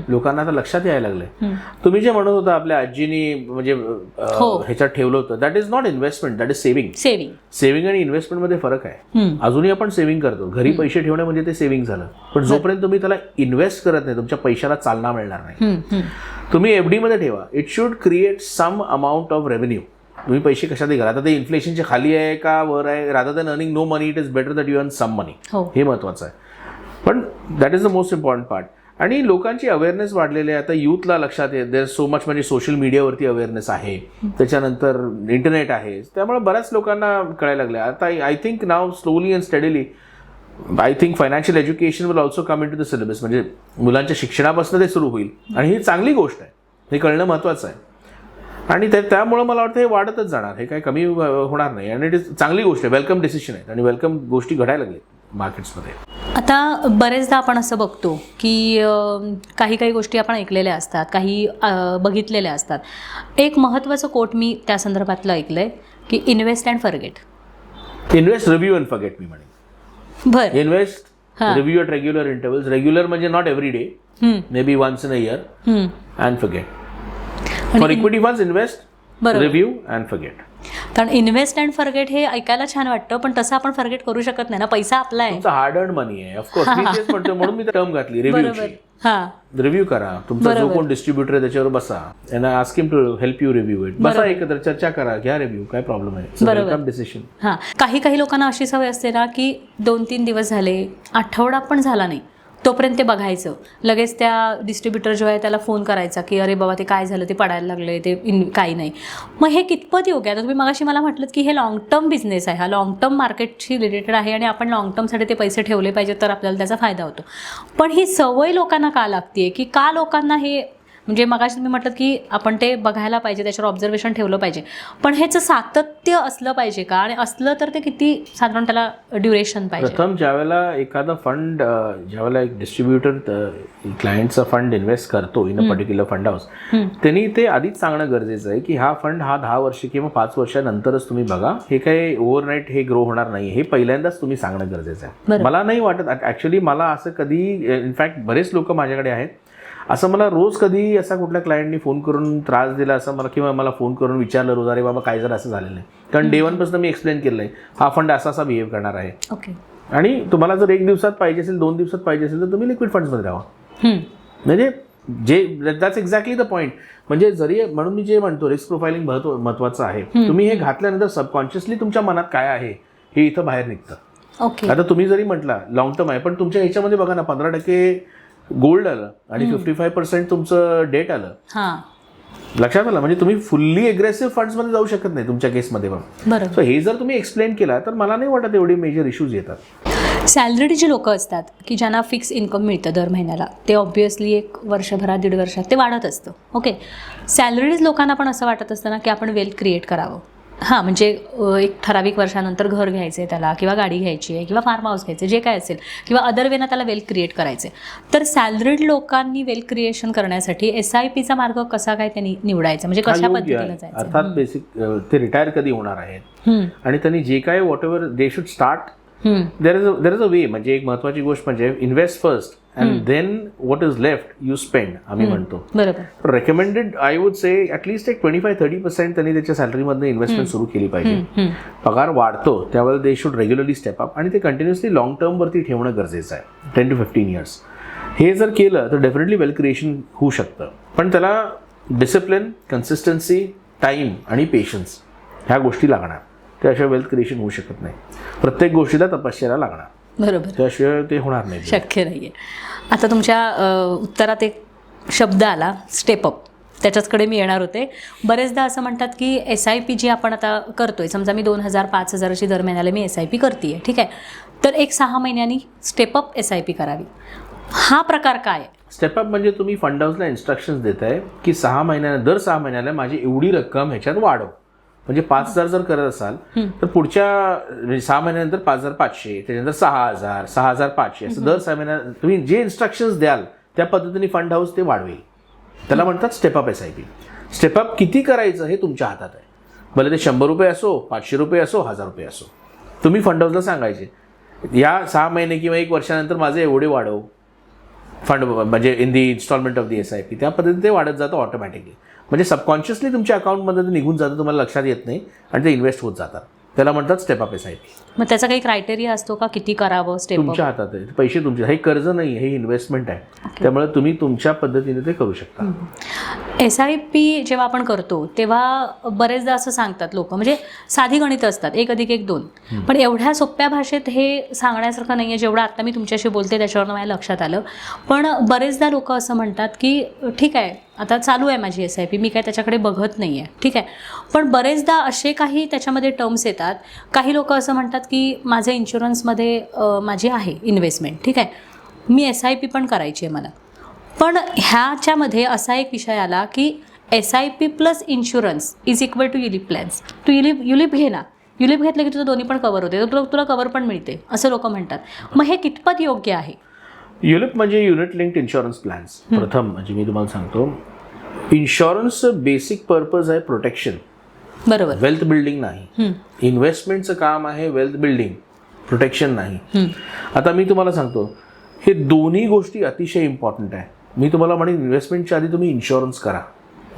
लोकांना आता लक्षात यायला लागलंय. तुम्ही जे म्हणत होता आपल्या आजीनी म्हणजे ह्याच्यात ठेवलं होतं, that is not investment, that is saving. Saving आणि इन्व्हेस्टमेंट मध्ये फरक आहे. अजूनही आपण सेव्हिंग करतो, घरी पैसे ठेवणे म्हणजे ते सेव्हिंग झालं. पण जोपर्यंत तुम्ही त्याला इन्व्हेस्ट करत नाही तुमच्या पैशाला चालना मिळणार नाही. तुम्ही FD मध्ये ठेवा. It should create some amount of revenue. तुम्ही पैसे कशातही करा. आता ते इन्फ्लेशनच्या खाली आहे का वर आहे, rather than earning no money, it is better that you earn some money. हे महत्वाचं आहे. पण that is the most important part. आणि लोकांची अवेअरनेस वाढलेली आहे. आता यूथला लक्षात येत, देअर सो मच, म्हणजे सोशल मीडियावरती अवेअरनेस आहे, त्याच्यानंतर इंटरनेट आहे, त्यामुळे बऱ्याच लोकांना कळायला लागलं. आता I think now slowly and steadily I think financial education will also come into the syllabus. म्हणजे मुलांच्या शिक्षणापासून ते सुरू होईल आणि ही चांगली गोष्ट आहे. हे कळणं महत्त्वाचं आहे आणि त्यामुळं मला वाटतं हे वाढतच जाणार, हे काही कमी होणार नाही. आणि इट इज चांगली गोष्ट आहे, वेलकम डिसिशन आहे आणि वेलकम गोष्टी घडायला लागले मार्केट्समध्ये. आता बरेचदा आपण असं बघतो की काही काही गोष्टी आपण ऐकलेल्या असतात, काही बघितलेल्या असतात. एक महत्त्वाचं कोट मी त्या संदर्भातलं ऐकलं आहे की invest and forget. Invest, review and forget. मी म्हणेन बरं, invest, review at regular intervals. Regular म्हणजे not every day, maybe once in a year, and forget. For equity funds invest, review and forget. कारण invest and forget हे ऐकायला छान वाटतं, पण तसं आपण फॉरगेट करू शकत नाही ना, पैसा आपला आहे, हार्ड अर्न मनी आहे. ऑफकोर्स मी तेच म्हणतो, म्हणून मी टर्म घातली रिव्ह्यूची. रिव्ह्यू करा, तुमचा जो कोण डिस्ट्रीब्युटर आहे त्याच्यावर बसा, आणि ask him to help you review it. बसा एकत्र, चर्चा करा, घ्या रिव्ह्यू, काय प्रॉब्लेम आहे, वेलकम डिसिशन. काही लोकांना अशी सवय असते ना की 2-3 दिवस झाले, आठवडा पण झाला नाही तोपर्यंत ते बघायचं, लगेच त्या डिस्ट्रीब्युटर जो आहे त्याला फोन करायचा की अरे बाबा ते काय झालं, ते पडायला लागले, ते काही नाही. मग हे कितपत योग्य आहे? तुम्ही मगाशी मला म्हटलं की हे लॉंग टर्म बिझनेस आहे, हा लॉंग टर्म मार्केटशी रिलेटेड आहे आणि आपण लॉंग टर्मसाठी ते पैसे ठेवले पाहिजे तर आपल्याला त्याचा फायदा होतो. पण ही सवय लोकांना का लागते की का लोकांना हे म्हणजे मगाशी तुम्ही म्हटलं की आपण ते बघायला पाहिजे, त्याच्यावर ऑब्झर्वेशन ठेवलं पाहिजे, पण ह्याचं सातत्य असलं पाहिजे का, आणि असलं तर ते किती साधारण त्याला ड्युरेशन पाहिजे? प्रथम ज्यावेळेला एखादा फंड, ज्यावेळेला एक डिस्ट्रीब्युटर क्लायंटचा फंड इन्व्हेस्ट करतो in a particular fund house, त्यांनी ते आधीच सांगणं गरजेचं आहे की हा फंड 10 वर्ष किंवा 5 वर्षानंतरच तुम्ही बघा, हे काही ओव्हरनाईट हे ग्रो होणार नाही, हे पहिल्यांदाच तुम्ही सांगणं गरजेचं आहे. मला नाही वाटत ॲक्च्युली, मला असं कधी, इनफॅक्ट बरेच लोक माझ्याकडे आहेत, असं मला रोज कधी असा कुठल्या क्लायंटनी फोन करून त्रास दिला असं मला, किंवा मला फोन करून विचारलं रोज, अरे बाबा काय जर असं झालेलं नाही, कारण डे 1 पासून मी एक्सप्लेन केलं आहे हा फंड असा असा बिहेव करणार आहे. ओके. आणि तुम्हाला जर 1 दिवसात पाहिजे असेल, 2 दिवसात पाहिजे असेल, तर तुम्ही लिक्विड फंड्समध्ये राहा. म्हणजे जे दॅट्स एक्झॅक्टली द पॉईंट. म्हणजे जरी, म्हणून मी जे म्हणतो रिस्क प्रोफायलिंग महत्वाचं आहे. तुम्ही हे घातल्यानंतर सबकॉन्शियसली तुमच्या मनात काय आहे हे इथं बाहेर निघतं. ओके. आता तुम्ही जरी म्हटला लॉंग टर्म आहे, पण तुमच्या ह्याच्यामध्ये बघा ना 15% गोल्ड आलं आणि 55% तुमचं डेट आलं. हां, लक्षात आलं. म्हणजे तुम्ही फुल्ली एग्रेसिव्ह फंड्समध्ये जाऊ शकत नाही तुमच्या केसमध्ये. पण बरोबर. सो हे जर तुम्ही एक्सप्लेन केला तर मला नाही वाटत एवढे मेजर इश्यूज येतात. सॅलरीड जी लोक असतात की ज्यांना फिक्स इन्कम मिळतं दर महिन्याला, ते ऑब्व्हियसली 1 वर्षभरात 1.5 वर्षात ते वाढत असतं. ओके. सॅलरीड लोकांना पण असं वाटत असतं ना की आपण वेल्थ क्रिएट करावं. हां, म्हणजे एक ठराविक वर्षानंतर घर घ्यायचं आहे त्याला, किंवा गाडी घ्यायची आहे, किंवा फार्म हाऊस घ्यायचं, जे काय असेल, किंवा अदर वेना त्याला वेल्थ क्रिएट करायचं आहे. तर सॅलरीड लोकांनी वेल्थ क्रिएशन करण्यासाठी SIPचा मार्ग कसा काय त्यांनी निवडायचा, म्हणजे कशा पद्धतीने जायचं? अर्थात बेसिक ते रिटायर कधी होणार आहेत आणि त्यांनी जे काय whatever they should start, there is a way. म्हणजे एक महत्वाची गोष्ट म्हणजे invest first and then what is left you spend, आम्ही म्हणतो. बरोबर. Recommended I would say at least एक 25-30% त्यांनी त्याच्या सॅलरीमधनं इन्व्हेस्टमेंट सुरू केली पाहिजे. पगार वाढतो त्यावेळेला they should regularly step up, आणि ते कंटिन्युअसली लॉंग टर्मवरती ठेवणं गरजेचं आहे. 10 to 15 years हे जर केलं तर डेफिनेटली वेल्थ क्रिएशन होऊ शकतं. पण त्याला डिसिप्लिन, कन्सिस्टन्सी, टाईम आणि पेशन्स ह्या गोष्टी लागणार. त्याशिवाय वेल्थ क्रिएशन होऊ शकत नाही. प्रत्येक गोष्टीला तपश्चर्या लागणार. बरोबर. त्याशिवाय ते होणार नाही, शक्य नाही आहे. आता तुमच्या उत्तरात एक शब्द आला, स्टेपअप. त्याच्याचकडे मी येणार होते. बरेचदा असं म्हणतात की SIP जी आपण आता करतोय, समजा मी 2,000-5,000ची दर महिन्याला मी SIP करते आहे, ठीक आहे, तर एक 6 महिन्यांनी स्टेपअप SIP करावी. हा प्रकार काय आहे? स्टेपअप म्हणजे तुम्ही फंड हाऊसला इन्स्ट्रक्शन्स देताय की 6 महिन्याला, दर 6 महिन्याला माझी एवढी रक्कम ह्याच्यात वाढव. म्हणजे 5,000 जर करत असाल तर पुढच्या 6 महिन्यानंतर 5,500, त्याच्यानंतर 6,000, 6,500 असं दर 6 महिन्यात तुम्ही जे इन्स्ट्रक्शन्स द्याल त्या पद्धतीने फंड हाऊस ते वाढवेल. त्याला म्हणतात स्टेपअप SIP. स्टेपअप किती करायचं हे तुमच्या हातात आहे. भले ते 100 रुपये असो, 500 रुपये असो, 1000 रुपये असो, तुम्ही फंड हाऊसला सांगायचे या 6 महिने किंवा 1 वर्षानंतर माझे एवढे वाढव फंड, म्हणजे in the instalment of the SIP. त्या पद्धतीने ते वाढत जातं ऑटोमॅटिकली. म्हणजे सबकॉन्शियसली तुमच्या अकाउंटमध्ये ते निघून जातं, तुम्हाला लक्षात येत नाही, आणि ते इन्व्हेस्ट होत जातात. त्याला म्हणतात स्टेपअप SIP. मग त्याचा काही क्रायटेरिया असतो का, किती करावं स्टेप? तुमच्या हातात आहे. पैसे तुमचे, हे कर्ज नाही, हे इन्व्हेस्टमेंट आहे. त्यामुळे तुम्ही तुमच्या पद्धतीने ते करू शकता. SIP जेव्हा आपण करतो तेव्हा बरेचदा असं सांगतात लोक, म्हणजे साधी गणित असतात, 1+1=2, पण एवढ्या सोप्या भाषेत हे सांगण्यासारखं नाही आहे जेवढं आता मी तुमच्याशी बोलते त्याच्यावरनं माझ्या लक्षात आलं. पण बरेचदा लोक असं म्हणतात की ठीक आहे, आता चालू आहे माझी SIP, मी काय त्याच्याकडे बघत नाही आहे, ठीक आहे, पण बरेचदा असे काही त्याच्यामध्ये टर्म्स येतात. काही लोक असं म्हणतात की माझ्या इन्शुरन्समध्ये माझी आहे इन्व्हेस्टमेंट, ठीक आहे, मी SIP पण करायची आहे मला. पण ह्याच्यामध्ये असा एक विषय आला की SIP plus insurance is equal to ULIP plans. तू युलिप घे ना, युलिप घेतलं की तुझं दोन्ही पण कवर होते, तर तुला कवर पण मिळते, असं लोक म्हणतात. मग हे कितपत योग्य आहे? युलिप म्हणजे युनिट लिंक्ड इन्शुरन्स प्लॅन्स. प्रथम म्हणजे मी तुम्हाला सांगतो, इन्शुरन्सचं बेसिक पर्पज आहे प्रोटेक्शन, बरोबर, वेल्थ बिल्डिंग नाही. इन्व्हेस्टमेंटचं काम आहे वेल्थ बिल्डिंग, प्रोटेक्शन नाही. आता मी तुम्हाला सांगतो, हे दोन्ही गोष्टी अतिशय इम्पॉर्टंट आहे. मी तुम्हाला म्हणेन इन्व्हेस्टमेंटच्या आधी तुम्ही इन्शुरन्स करा.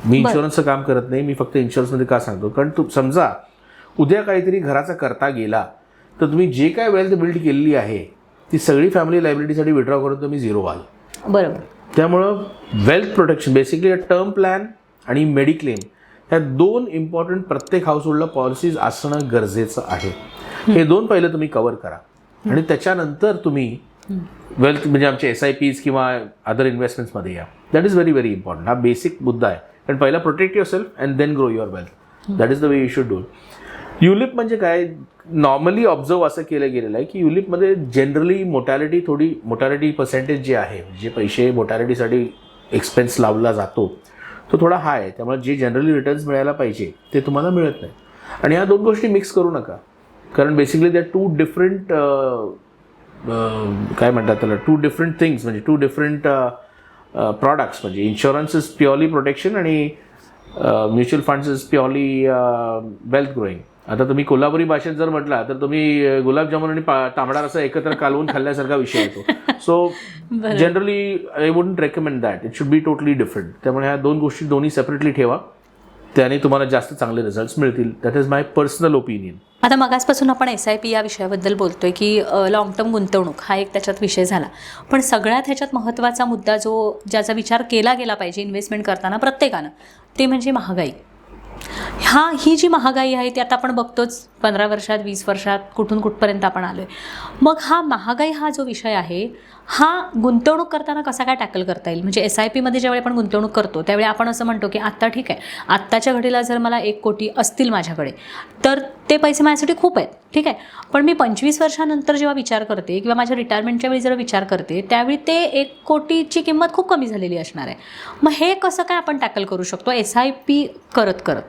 मी इन्शुरन्सचं काम करत नाही, मी फक्त इन्शुरन्समध्ये का सांगतो, कारण तू समजा उद्या काहीतरी घराचा करता गेला तर तुम्ही जे काय वेल्थ बिल्ड केलेली आहे ती सगळी फॅमिली लायबिलिटीसाठी विड्रॉ करून तुम्ही झिरो व्हाल. बरोबर. त्यामुळं wealth protection basically term plan आणि मेडिक्लेम ह्या 2 इम्पॉर्टंट प्रत्येक हाऊसहोल्डला पॉलिसीज असणं गरजेचं आहे. हे 2 पहिलं तुम्ही कव्हर करा आणि त्याच्यानंतर तुम्ही वेल्थ म्हणजे आमचे SIPs किंवा अदर इन्व्हेस्टमेंट्समध्ये या. That is very very important. हा बेसिक मुद्दा आहे. कारण पहिला protect yourself and then grow your wealth. That is the way you should do. ULIP म्हणजे काय, नॉर्मली ऑब्झर्व असं केलं गेलेलं आहे की युलिपमध्ये जनरली मोटॅलिटी पर्सेंटेज जे आहे, जे पैसे मोटॅलिटीसाठी एक्सपेन्स लावला जातो तो थोडा हाय आहे. त्यामुळे जे जनरली रिटर्न्स मिळायला पाहिजे ते तुम्हाला मिळत नाही. आणि ह्या दोन गोष्टी मिक्स करू नका, कारण बेसिकली त्या टू डिफरंट काय म्हणतात त्याला, टू डिफरंट थिंग्स, म्हणजे टू डिफरंट प्रॉडक्ट्स. म्हणजे इन्शुरन्स इज प्युअरली प्रोटेक्शन आणि mutual funds is purely wealth growing. आता तुम्ही कोल्हापुरी भाषेत जर म्हटला तर तुम्ही गुलाबजामुन आणि तांबडा रस्सा एकत्र कालवून खाल्ल्यासारखा विषय येतो. So generally I wouldn't recommend that. It should be totally different. त्यामुळे ह्या दोन गोष्टी दोन्ही सेपरेटली ठेवा, त्याने तुम्हाला जास्त चांगले रिझल्ट्स मिळतील. That is my personal opinion. आता मगासपासून आपण SIP या विषयाबद्दल बोलतोय की लॉंग टर्म गुंतवणूक हा एक त्याच्यात विषय झाला, पण सगळ्यात ह्याच्यात महत्त्वाचा मुद्दा ज्याचा विचार केला गेला पाहिजे इन्व्हेस्टमेंट करताना प्रत्येकानं, ते म्हणजे महागाई. ही जी महागाई आहे ती आता आपण बघतोच 15 वर्षात 20 वर्षात कुठून कुठपर्यंत आपण आलो आहे. मग महागाई हा जो विषय आहे हा गुंतवणूक करताना कसा काय टॅकल करता येईल? म्हणजे SIP मध्ये ज्यावेळी आपण गुंतवणूक करतो त्यावेळी आपण असं म्हणतो की आत्ता ठीक आहे, आत्ताच्या घडीला जर मला 1 कोटी असतील माझ्याकडे तर ते पैसे माझ्यासाठी खूप आहेत, ठीक आहे. पण मी 25 वर्षानंतर जेव्हा विचार करते किंवा माझ्या रिटायरमेंटच्या वेळी जर विचार करते त्यावेळी ते 1 कोटीची किंमत खूप कमी झालेली असणार आहे. मग हे कसं काय आपण टॅकल करू शकतो SIP करत करत?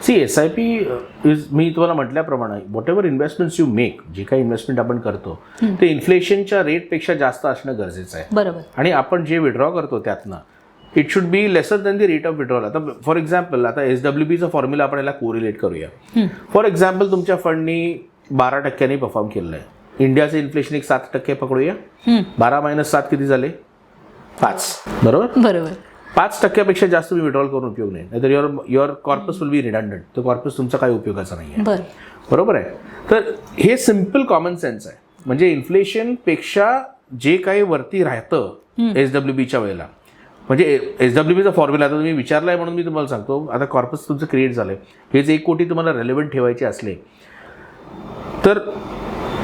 SIP इज, मी तुम्हाला म्हटल्याप्रमाणे what ever investments you make, जे काही इन्व्हेस्टमेंट आपण करतो ते इन्फ्लेशनच्या रेटपेक्षा जास्त असणं गरजेचं आहे. बरोबर. आणि आपण जे विड्रॉ करतो त्यातनं it should be lesser than the rate of withdrawal. आता फॉर एक्झाम्पल, आता SWBचा फॉर्म्युला आपण याला कोरिलेट करूया. फॉर एक्झाम्पल, तुमच्या फंडनी 12% परफॉर्म केलेलं आहे. इंडियाचं इन्फ्लेशन 7% पकडूया. 12 - 7 किती झाले? 5. बरोबर बरोबर. 5% जास्त तुम्ही विड्रॉल करून उपयोग नाही, नाहीतर your corpus will be redundant. तो कॉर्पस तुमचा काही उपयोगाचा नाही आहे. बरोबर आहे. तर हे सिम्पल कॉमन सेन्स आहे. म्हणजे इन्फ्लेशनपेक्षा जे काही वरती राहतं SWBच्या वेळेला, म्हणजे SWBचा फॉर्म्युला आता तुम्ही विचारला आहे म्हणून मी तुम्हाला सांगतो. आता कॉर्पस तुमचं क्रिएट झालं आहे, हेच 1 कोटी तुम्हाला रेलेव्हंट ठेवायचे असले तर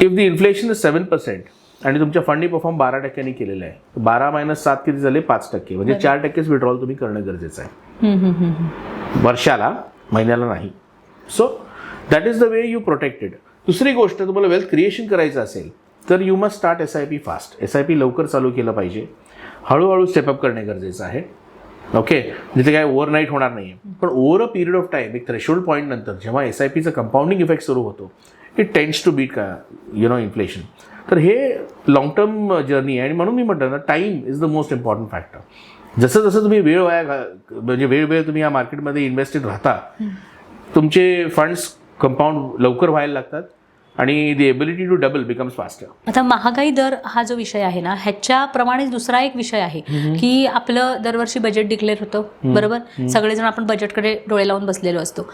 इफ द इन्फ्लेशन इज 7% आणि तुमच्या फंडनी परफॉर्म 12% केलेलं आहे, 12 - 7 किती झाले? 5%. म्हणजे 4% विड्रॉल तुम्ही करणं गरजेचं आहे वर्षाला, महिन्याला नाही. So that is the way you protected. दुसरी गोष्ट, तुम्हाला वेल्थ क्रिएशन करायचं असेल तर you must start SIP fast. SIP लवकर चालू केलं पाहिजे, हळूहळू स्टेपअप करणे गरजेचं आहे. ओके, जिथे काय ओव्हरनाईट होणार नाही आहे, पण over a period of time, एक थ्रेशोल्ड पॉईंट नंतर जेव्हा SIPचा कंपाऊंडिंग इफेक्ट सुरू होतो, it tends to beat inflation. तर हे लॉंग टर्म जर्नी आहे. आणि म्हणून मी म्हटलं ना, time is the most important factor. जसं जसं तुम्ही म्हणजे वेळ तुम्ही या मार्केटमध्ये इन्व्हेस्टेड राहता, तुमचे फंड्स कंपाऊंड लवकर व्हायला लागतात आणि the ability to double becomes faster. आता महागाई दर हा जो विषय आहे ना, ह्याच्याप्रमाणेच दुसरा एक विषय आहे की आपलं दरवर्षी बजेट डिक्लेअर होतं. बरोबर. सगळेजण आपण बजेटकडे डोळे लावून बसलेलो असतो.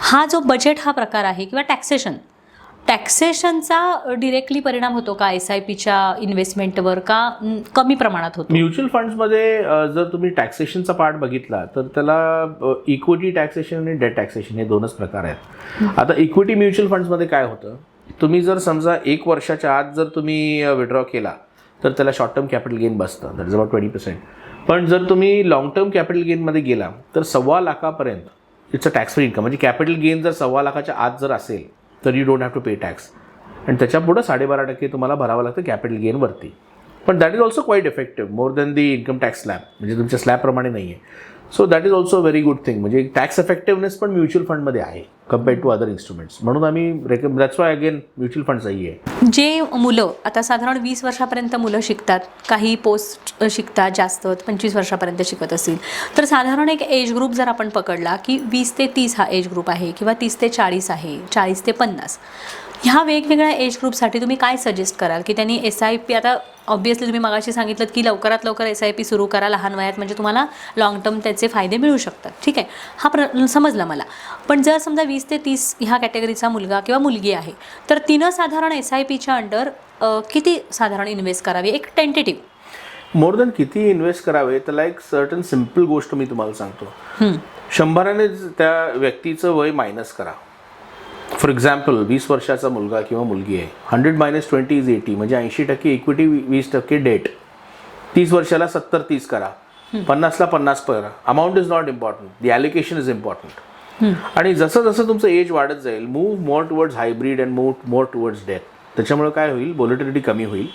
हा जो बजेट हा प्रकार आहे किंवा टॅक्सेशनचा डिरेक्टली परिणाम होतो का SIPच्या इन्व्हेस्टमेंटवर, का कमी प्रमाणात होतो? म्युच्युअल फंड्समध्ये जर तुम्ही टॅक्सेशनचा पार्ट बघितला तर त्याला इक्विटी टॅक्सेशन आणि डेट टॅक्सेशन हे 2च प्रकार आहेत. आता इक्विटी म्युच्युअल फंड्समध्ये काय होतं, तुम्ही जर समजा 1 वर्षाच्या आत जर तुम्ही विड्रॉ केला तर त्याला शॉर्ट टर्म कॅपिटल गेन बसतं, दॅट इज अबाउट 20%. पण जर तुम्ही लॉंग टर्म कॅपिटल गेनमध्ये गेला तर 1.25 लाखापर्यंत it's a tax free income. म्हणजे कॅपिटल गेन जर 1.25 लाखाच्या आत जर असेल तर you don't have to pay tax. आणि त्याच्या पुढं 12.5% तुम्हाला भरावं लागतं कॅपिटल गेनवरती. पण that is also quite effective, more than the income tax slab. म्हणजे तुमच्या स्लॅबप्रमाणे नाही आहे. So that is also very good thing. म्हणजे टॅक्स इफेक्टिव्हनेस पण म्युच्युअल फंडमध्ये आहे कम्पेअर्ड टू अदर इन्स्ट्रुमेंट्स. म्हणून आम्ही that's why again mutual fund सही आहे. जे मुलं आता साधारण 20 वर्षापर्यंत मुलं शिकतात, काही पोस्ट शिकतात जास्त 25 वर्षापर्यंत शिकत असतील, तर साधारण एक एज ग्रुप जर आपण पकडला की 20 ते 30 हा एज ग्रुप आहे किंवा 30 ते 40 आहे, 40 ते 50, ह्या वेगवेगळ्या एज ग्रुपसाठी तुम्ही काय सजेस्ट कराल की त्यांनी SIP, आता ऑब्व्हियसली तुम्ही मगाशी सांगितलं की लवकरात लवकर SIP सुरू करा लहान वयात, म्हणजे तुम्हाला लॉंग टर्म त्याचे फायदे मिळू शकतात, ठीक आहे, हा समजला मला. पण जर समजा 20 ते 30 ह्या कॅटेगरीचा मुलगा किंवा मुलगी आहे तर तिनं साधारण SIPच्या अंडर किती साधारण इन्व्हेस्ट करावी, एक टेंटेटिव्ह? मोर दॅन किती इन्व्हेस्ट करावे, त्याला एक सर्टन सिम्पल गोष्ट मी तुम्हाला सांगतो. 100ने त्या व्यक्तीचं वय मायनस करा. फॉर एक्झाम्पल 20 वर्षाचा मुलगा किंवा मुलगी आहे, 100 - 20 इज 80, म्हणजे 80% इक्विटी, 20% डेट. 30 वर्षाला 70-30 करा, 50ला 50 करा. Amount is not important, the allocation is important. आणि जसं जसं तुमचं एज वाढत जाईल, move more towards hybrid and move more towards death. त्याच्यामुळे काय होईल, व्हॉलेटिलिटी कमी होईल.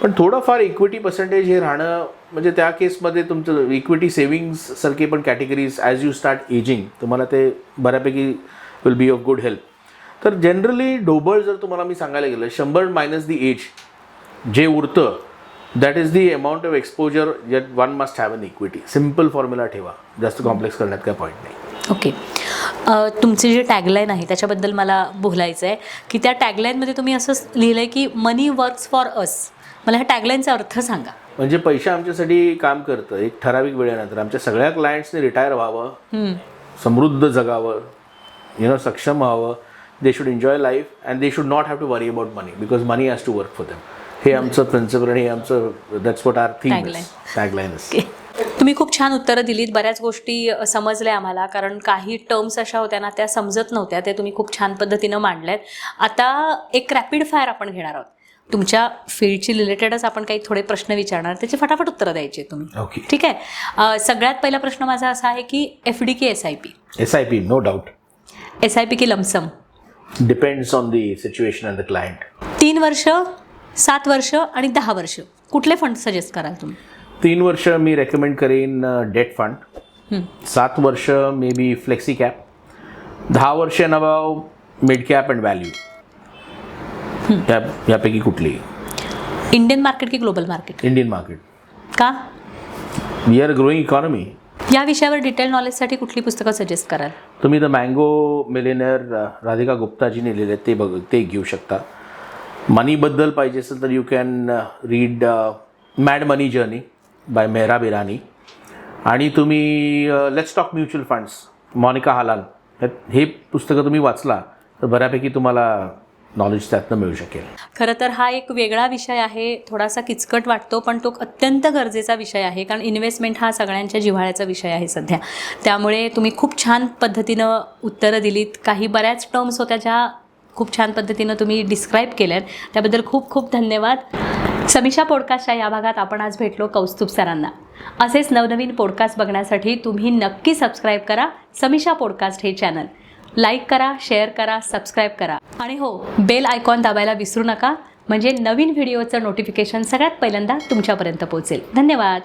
पण थोडंफार इक्विटी पर्सेंटेज हे राहणं म्हणजे त्या केसमध्ये तुमचं इक्विटी सेव्हिंग्ससारखे पण categories as you start ageing तुम्हाला ते बऱ्यापैकी will be of good help. तर जनरली ढोबळ जर तुम्हाला मी सांगायला गेलं 100 मायनस दी एज जे उरतं that is the amount of exposure that one must have in equity. Simple formula ठेवा, जास्त कॉम्प्लेक्स करण्यात काय पॉईंट नाही. ओके. तुमची जी टॅगलाईन आहे त्याच्याबद्दल मला बोलायचं आहे की त्या टॅगलाईनमध्ये तुम्ही असं लिहिलं आहे की मनी वर्क्स फॉर अस. मला ह्या टॅगलाईनचा अर्थ सांगा. म्हणजे पैसे आमच्यासाठी काम करतं एक ठराविक वेळेनंतर. आमच्या सगळ्या क्लायंट्सने रिटायर व्हावं, समृद्ध जगावं, सक्षम व्हावं. They should enjoy life and they should not have to worry about money because money has to work for them. हे आमचं प्रिन्सिपल आणि हे आमचं that's what our theme tagline is. तुम्ही खूप छान उत्तरं दिलीत. बऱ्याच गोष्टी समजल्या आम्हाला, कारण काही टर्म्स अशा होत्या ना त्या समजत नव्हत्या, ते तुम्ही खूप छान पद्धतीनं मांडल्यात. आता एक रॅपिड फायर आपण घेणार आहोत. तुमच्या फील्डची रिलेटेडच आपण काही थोडे प्रश्न विचारणार, त्याची फटाफट उत्तरं द्यायची तुम्ही. ओके, ठीक आहे. सगळ्यात पहिला प्रश्न माझा असा आहे की FD की SIP? SIP, no doubt. SIP की lump sum? Depends on the situation and the client. 3 वर्ष, 7 वर्ष आणि 10 वर्ष कुठले फंड सजेस्ट कराल तुम्ही? 3 वर्ष मी रेकमेंड करेन डेट फंड. 7 वर्ष मे बी फ्लेक्सी कॅप. 10 वर्ष नवाव मिड कॅप अँड व्हॅल्यू. यापैकी कुठली? इंडियन मार्केट की ग्लोबल मार्केट? Indian market. का? We are growing economy. या विषयावर डिटेल नॉलेजसाठी कुठली पुस्तकं सजेस्ट कराल? तुम्ही द मँगो मिलेनियर राधिका गुप्ताजीने लिहिले ते घेऊ शकता. मनीबद्दल पाहिजे असेल तर you can read mad money journey by Mehra Birani. आणि तुम्ही let's talk mutual funds Monika Halan हे पुस्तकं तुम्ही वाचला तर बऱ्यापैकी तुम्हाला नॉलेज त्यातनं मिळू शकेल. खरं तर हा एक वेगळा विषय आहे, थोडासा किचकट वाटतो, पण तो अत्यंत गरजेचा विषय आहे, कारण इन्व्हेस्टमेंट हा सगळ्यांच्या जिव्हाळ्याचा विषय आहे सध्या. त्यामुळे तुम्ही खूप छान पद्धतीनं उत्तरं दिलीत. काही बऱ्याच टर्म्स होत्या ज्या खूप छान पद्धतीनं तुम्ही डिस्क्राईब केल्यात, त्याबद्दल खूप खूप धन्यवाद. समीक्षा पॉडकास्टच्या या भागात आपण आज भेटलो कौस्तुभ सरांना. असेच नवनवीन पॉडकास्ट बघण्यासाठी तुम्ही नक्की सबस्क्राईब करा समीक्षा पॉडकास्ट हे चॅनल. लाईक करा, शेअर करा, सबस्क्राईब करा आणि हो, बेल आयकॉन दाबायला विसरू नका, म्हणजे नवीन व्हिडिओचं नोटिफिकेशन सगळ्यात पहिल्यांदा तुमच्यापर्यंत पोहोचेल. धन्यवाद.